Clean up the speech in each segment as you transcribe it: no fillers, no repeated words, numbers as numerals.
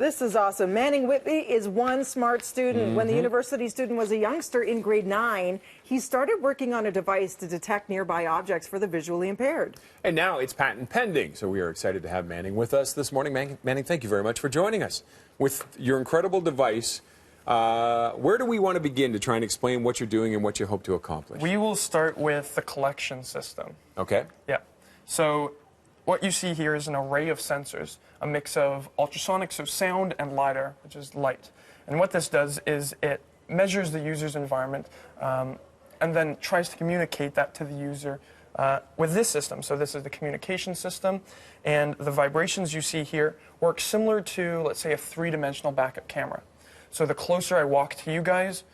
This is awesome. Manning Whitby is one smart student. When the university student was a youngster in grade 9, he started working on a device to detect nearby objects for the visually impaired. And now it's patent pending. So we are excited to have Manning with us this morning. Manning, thank you very much for joining us. With your incredible device, where do we want to begin to try and explain what you're doing and what you hope to accomplish? We will start with the collection system. Okay. Yeah. So what you see here is an array of sensors, a mix of ultrasonic, so sound, and LiDAR, which is light. And what this does is it measures the user's environment and then tries to communicate that to the user with this system. So this is the communication system, and the vibrations you see here work similar to, let's say, a three-dimensional backup camera. So the closer I walk to you guys,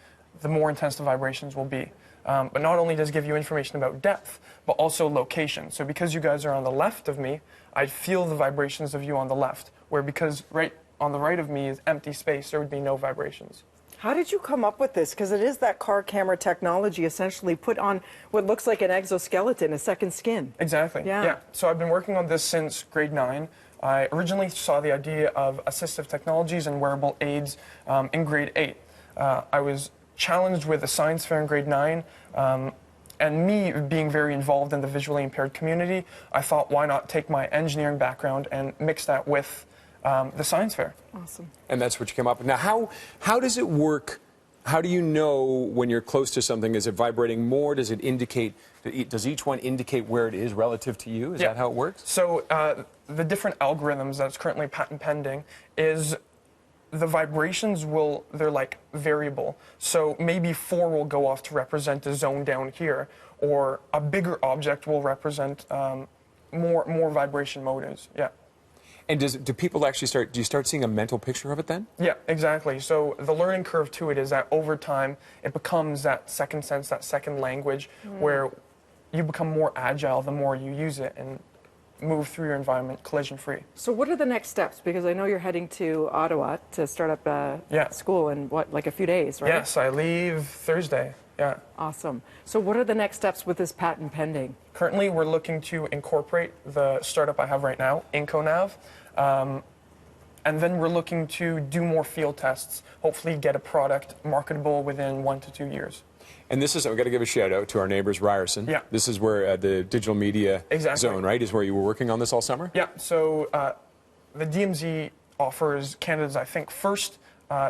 the more intense the vibrations will be. But not only does it give you information about depth, but also location. So because you guys are on the left of me, I'd feel the vibrations of you on the left, where because right on the right of me is empty space, there would be no vibrations. How did you come up with this? Because it is that car camera technology essentially put on what looks like an exoskeleton, a second skin. Exactly. Yeah. So I've been working on this since grade 9. I originally saw the idea of assistive technologies and wearable aids in grade 8. I was challenged with a science fair in grade 9, and me being very involved in the visually impaired community, I thought, why not take my engineering background and mix that with the science fair. Awesome. And that's what you came up with. Now, how does it work? How do you know when you're close to something? Is it vibrating more? Does it indicate? Does each one indicate where it is relative to you? Is that how it works? So the different algorithms that's currently patent pending is the vibrations they're like variable. So maybe 4 will go off to represent a zone down here, or a bigger object will represent more vibration modes. Yeah. And do people actually do you start seeing a mental picture of it then? Yeah, exactly. So the learning curve to it is that over time, it becomes that second sense, that second language, where you become more agile the more you use it and move through your environment collision-free. So what are the next steps? Because I know you're heading to Ottawa to start up school in, like a few days, right? Yes, I leave Thursday. Yeah. Awesome. So what are the next steps with this patent pending? Currently, we're looking to incorporate the startup I have right now, IncoNav, and then we're looking to do more field tests, hopefully get a product marketable within 1 to 2 years. And this is, we've got to give a shout out to our neighbors, Ryerson. Yeah. This is where the digital media zone, right, is where you were working on this all summer? Yeah. So the DMZ offers Canada's, I think, first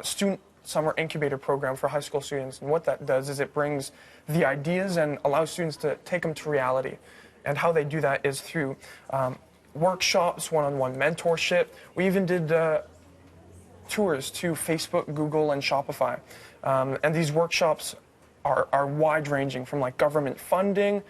student summer incubator program for high school students. And what that does is it brings the ideas and allows students to take them to reality. And how they do that is through workshops, one-on-one mentorship. We even did tours to Facebook, Google, and Shopify. And these workshops are wide-ranging, from like government funding,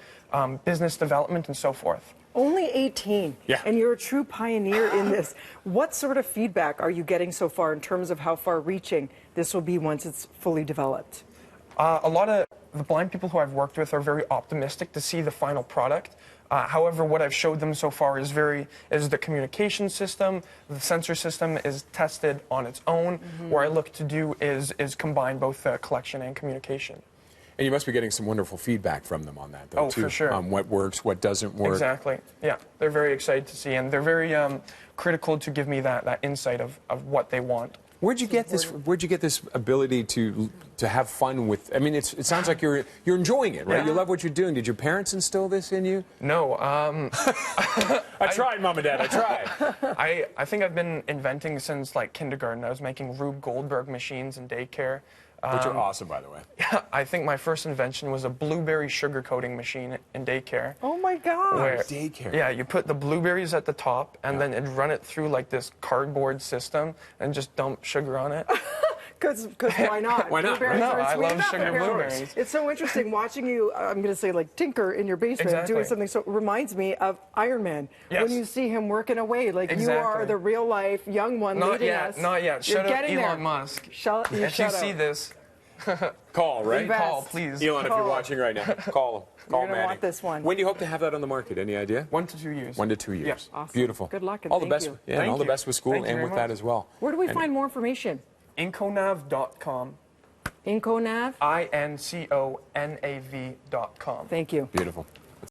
business development, and so forth. Only 18, and you're a true pioneer in this. What sort of feedback are you getting so far in terms of how far-reaching this will be once it's fully developed? A lot of the blind people who I've worked with are very optimistic to see the final product. However, what I've showed them so far is the communication system. The sensor system is tested on its own. What I look to do is combine both collection and communication. And you must be getting some wonderful feedback from them on that, though, too. For sure. On what works, what doesn't work. Exactly. Yeah, they're very excited to see, and they're very critical to give me that insight of what they want. Where'd you get this? Where'd you get this ability to have fun with? I mean, it sounds like you're enjoying it, right? Yeah. You love what you're doing. Did your parents instill this in you? No. I tried, Mom and Dad. I tried. I think I've been inventing since like kindergarten. I was making Rube Goldberg machines in daycare. Which are awesome, by the way. Yeah, I think my first invention was a blueberry sugar coating machine in daycare. Oh my God! Daycare. Yeah, you put the blueberries at the top, and then it'd run it through like this cardboard system, and just dump sugar on it. Because why not? Why not? Blueberries No, are I sweet love enough, sugar blueberries. It's so interesting watching you, I'm going to say, like, tinker in your basement doing something. So it reminds me of Iron Man. Yes. When you see him working away, like you are the real-life young one leading us. Not yet. You're Shut up, getting Elon there. Musk. If you see this, Call, right? Call, please. Elon, if you're watching right now, call him. Call You're going to Manning. want this one. When do you hope to have that on the market? Any idea? 1 to 2 years. 1 to 2 years. Yes. Awesome. Beautiful. Good luck and all the thank best. you. Yeah, and all the best with school Thank you and very with that much. as well. Where do we find more information? Inconav.com. IncoNav? INCONAV.com. Thank you. Beautiful.